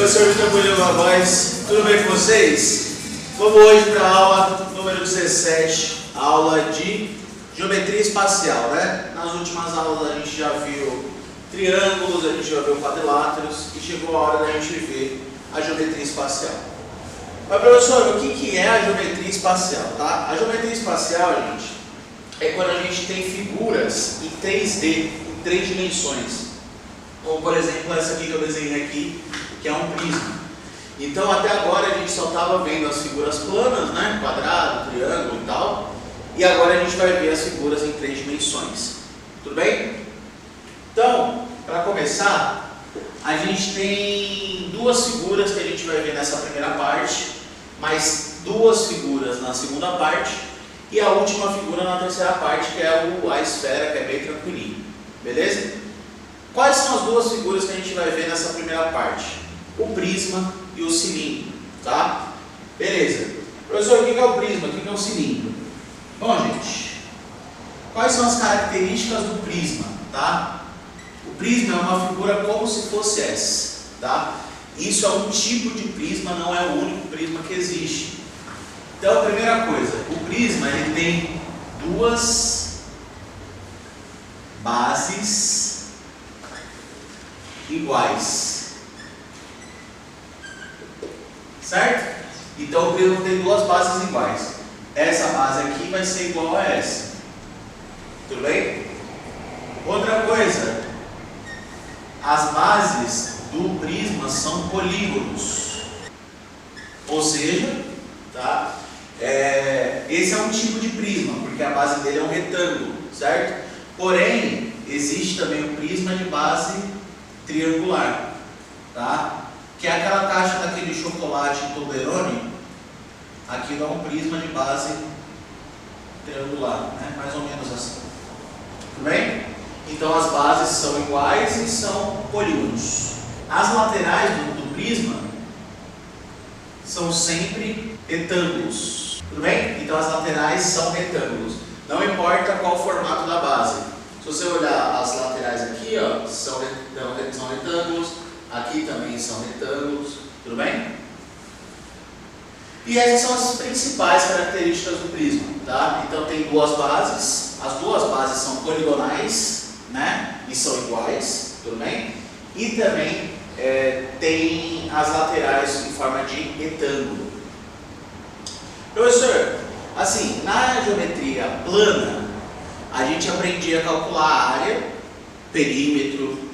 Professor Vitor Murilo Voz, tudo bem com vocês? Vamos hoje para a aula número 17, aula de geometria espacial, né? Nas últimas aulas a gente já viu triângulos, a gente já viu quadriláteros e chegou a hora da gente ver a geometria espacial. Mas professor, o que é a geometria espacial, tá? A geometria espacial, gente, é quando a gente tem figuras em 3D, em 3 dimensões. Como por exemplo essa aqui que eu desenhei aqui, que é um prisma. Então até agora a gente só estava vendo as figuras planas, né? Quadrado, triângulo e tal. E agora a gente vai ver as figuras em 3 dimensões. Tudo bem? Então, para começar, a gente tem 2 figuras que a gente vai ver nessa primeira parte, mais 2 figuras na segunda parte e a última figura na terceira parte, que é a esfera, que é bem tranquilinho. Beleza? Quais são as 2 figuras que a gente vai ver nessa primeira parte? O prisma e o cilindro, tá? Beleza. Professor, o que é o prisma? O que é o cilindro? Bom, gente, quais são as características do prisma, tá? O prisma é uma figura como se fosse essa, tá? Isso é um tipo de prisma, não é o único prisma que existe. Então, a primeira coisa, o prisma ele tem 2 bases iguais, certo? Então o prisma tem 2 bases iguais. Essa base aqui vai ser igual a essa. Tudo bem? Outra coisa, as bases do prisma são polígonos. Ou seja, tá? Esse é um tipo de prisma, porque a base dele é um retângulo, certo? Porém, existe também o prisma de base triangular, tá? Que é aquela caixa daquele chocolate Toblerone. Aquilo é um prisma de base triangular, né? Mais ou menos assim. Tudo bem? Então as bases são iguais e são polígonos. As laterais do prisma são sempre retângulos. Tudo bem? Então as laterais são retângulos. Não importa qual o formato da base. Se você olhar as laterais aqui, ó, são retângulos, aqui também são retângulos, tudo bem? E essas são as principais características do prisma, tá? Então tem 2 bases, as 2 bases são poligonais, né? E são iguais, tudo bem? E também tem as laterais em forma de retângulo. Professor, assim, na geometria plana, a gente aprendia a calcular a área, perímetro,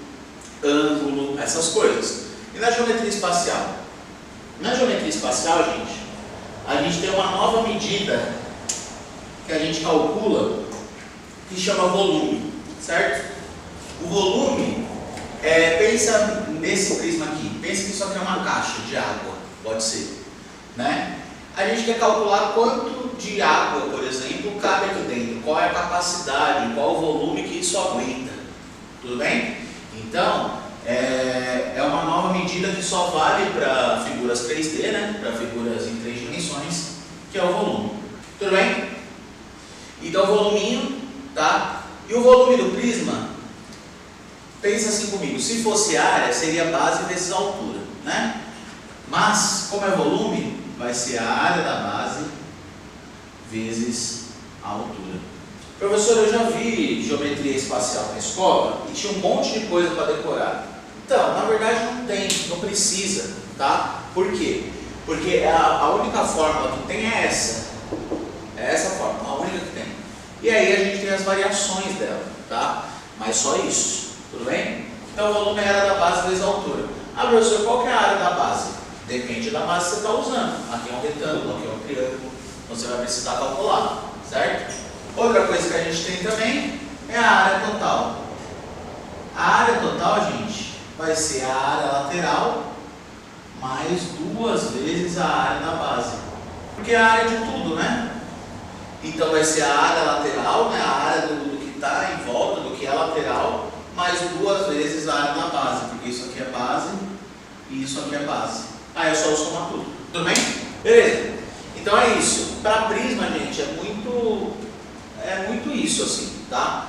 ângulo, essas coisas. E na geometria espacial? Na geometria espacial, gente, a gente tem uma nova medida que a gente calcula, que chama volume, certo? O volume, pensa nesse prisma aqui, pensa que isso aqui é uma caixa de água, pode ser, né? A gente quer calcular quanto de água, por exemplo, cabe aqui dentro, qual é a capacidade, qual o volume que isso aguenta, tudo bem? Então, é uma nova medida que só vale para figuras 3D, né? Para figuras em 3 dimensões, que é o volume, tudo bem? Então, o voluminho, tá? E o volume do prisma, pensa assim comigo, se fosse área, seria base vezes altura, né? Mas, como é volume, vai ser a área da base vezes a altura. Professor, eu já vi geometria espacial na escola e tinha um monte de coisa para decorar. Então, na verdade não tem, não precisa, tá? Por quê? Porque a única fórmula que tem é essa. É essa fórmula, a única que tem. E aí a gente tem as variações dela, tá? Mas só isso, tudo bem? Então o volume é a área da base vezes a altura. Ah, professor, qual que é a área da base? Depende da base que você está usando. Aqui é um retângulo, aqui é um triângulo. Você vai precisar calcular, certo? Outra coisa que a gente tem também é a área total. A área total, gente, vai ser a área lateral mais 2 vezes a área da base. Porque é a área de tudo, né? Então vai ser a área lateral, né? A área do que está em volta, do que é lateral, mais 2 vezes a área da base. Porque isso aqui é base e isso aqui é base. Aí é só somar tudo. Tudo bem? Beleza. Então é isso. Para prisma, gente, é muito isso assim, tá?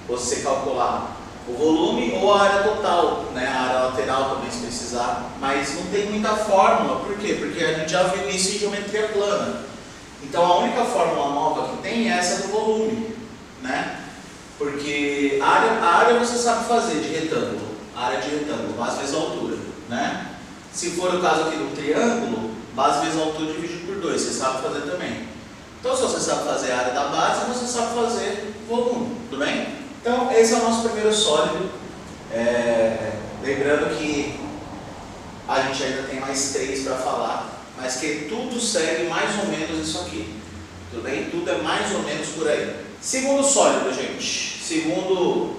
Você calcular o volume ou a área total, né? A área lateral também se precisar, mas não tem muita fórmula. Por quê? Porque a gente já viu isso em geometria plana. Então a única fórmula nova que tem é essa do volume, né? Porque a área você sabe fazer de retângulo, a área de retângulo, base vezes altura, né? Se for o caso aqui do triângulo, base vezes altura dividido por 2, você sabe fazer também. Então se você sabe fazer a área da base, você sabe fazer volume, tudo bem? Então esse é o nosso primeiro sólido. Lembrando que a gente ainda tem mais 3 para falar, mas que tudo segue mais ou menos isso aqui, tudo bem? Tudo é mais ou menos por aí. Segundo sólido, gente. Segundo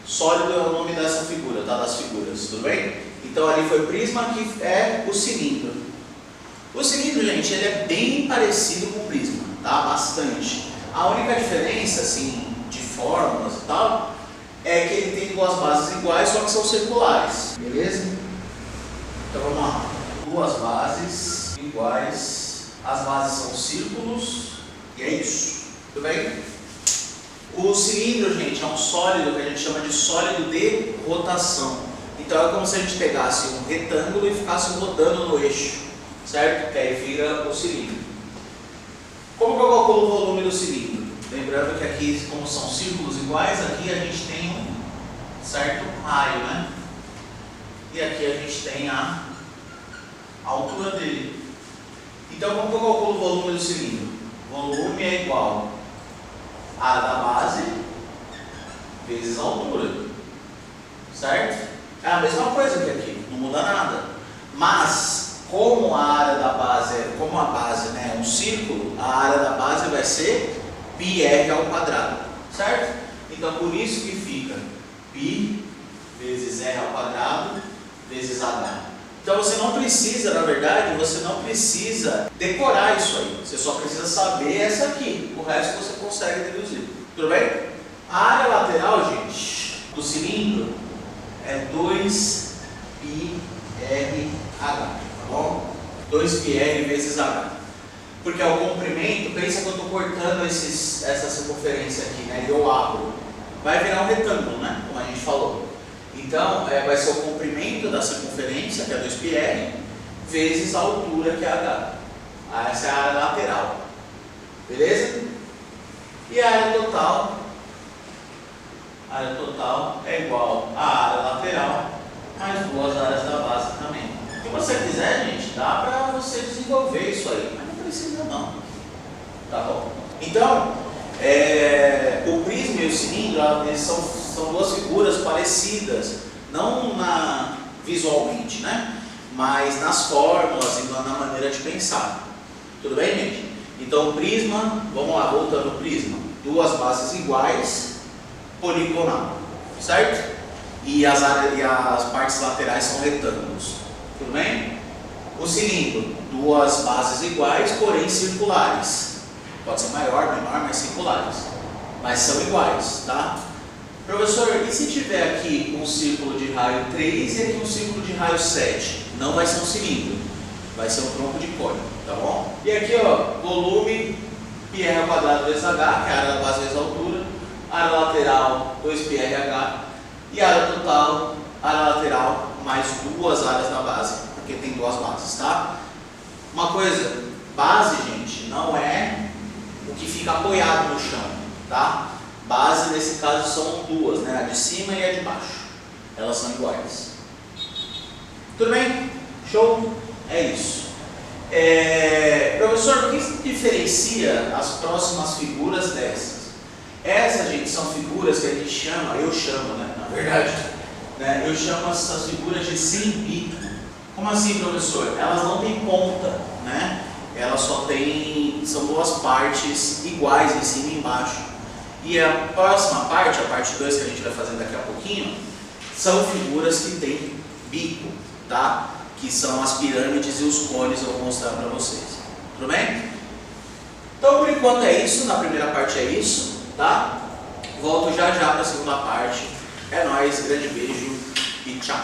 sólido é o nome dessa figura, tá? Das figuras, tudo bem? Então ali foi o prisma, aqui é o cilindro. O cilindro, gente, ele é bem parecido com o prisma, tá? Bastante. A única diferença, assim, de fórmulas e tal, é que ele tem duas bases iguais, só que são circulares, beleza? Então vamos lá. Duas bases iguais, as bases são círculos, e é isso, tudo bem? O cilindro, gente, é um sólido que a gente chama de sólido de rotação. Então é como se a gente pegasse um retângulo e ficasse rodando no eixo, certo? Que aí vira o cilindro. Como que eu calculo o volume do cilindro? Lembrando que aqui, como são círculos iguais, aqui a gente tem um certo raio, né? E aqui a gente tem a altura dele. Então como que eu calculo o volume do cilindro? O volume é igual a área da base vezes a altura, certo? É a mesma coisa que aqui, não muda nada. Mas, como a área da base, como a base, né, é um círculo, a área da base vai ser πr ao quadrado, certo? Então, por isso que fica π vezes r ao quadrado vezes h. Então, você não precisa, na verdade, você não precisa decorar isso aí. Você só precisa saber essa aqui. O resto você consegue deduzir. Tudo bem? A área lateral, gente, do cilindro é 2πrh, tá bom? 2πr vezes h. Porque é o comprimento, pensa que eu estou cortando essa circunferência aqui, né? E eu abro. Vai virar um retângulo, né? Como a gente falou. Então, vai ser o comprimento da circunferência, que é 2πr, vezes a altura, que é h. Essa é a área lateral. Beleza? E a área total? A área total é igual à área lateral mais duas áreas da base também. Se você quiser, gente, dá para você desenvolver isso aí, mas não precisa não. Tá bom? Então, o prisma e o cilindro, eles são duas figuras parecidas, não visualmente, né? Mas nas fórmulas e na maneira de pensar. Tudo bem, gente? Então o prisma, vamos lá, voltando ao prisma, duas bases iguais, poligonal, certo? E as partes laterais são retângulos, tudo bem? O cilindro, duas bases iguais, porém circulares. Pode ser maior, menor, mas circulares. Mas são iguais, tá? Professor, e se tiver aqui um círculo de raio 3 e aqui um círculo de raio 7? Não vai ser um cilindro, vai ser um tronco de cone, tá bom? E aqui, ó, volume πr ao quadrado vezes h, que é a área da base vezes a altura, área lateral 2πrh e área total, área lateral mais duas áreas da base, porque tem duas bases, tá? Uma coisa, base, gente, não é o que fica apoiado no chão, tá? Base, nesse caso, são duas, né? A de cima e a de baixo. Elas são iguais. Tudo bem? Show? É isso. Professor, o que diferencia as próximas figuras dessas? Essas, gente, são figuras que a gente chama, eu chamo, né? Na verdade, né? Eu chamo essas figuras de sem bico. Como assim, professor? Elas não têm ponta, né? Elas só têm, são duas partes iguais, em cima e embaixo. E a próxima parte, a parte 2 que a gente vai fazer daqui a pouquinho, são figuras que têm bico, tá? Que são as pirâmides e os cones, eu vou mostrar para vocês. Tudo bem? Então, por enquanto é isso, na primeira parte é isso, tá? Volto já já para a segunda parte. É nóis, grande beijo e tchau!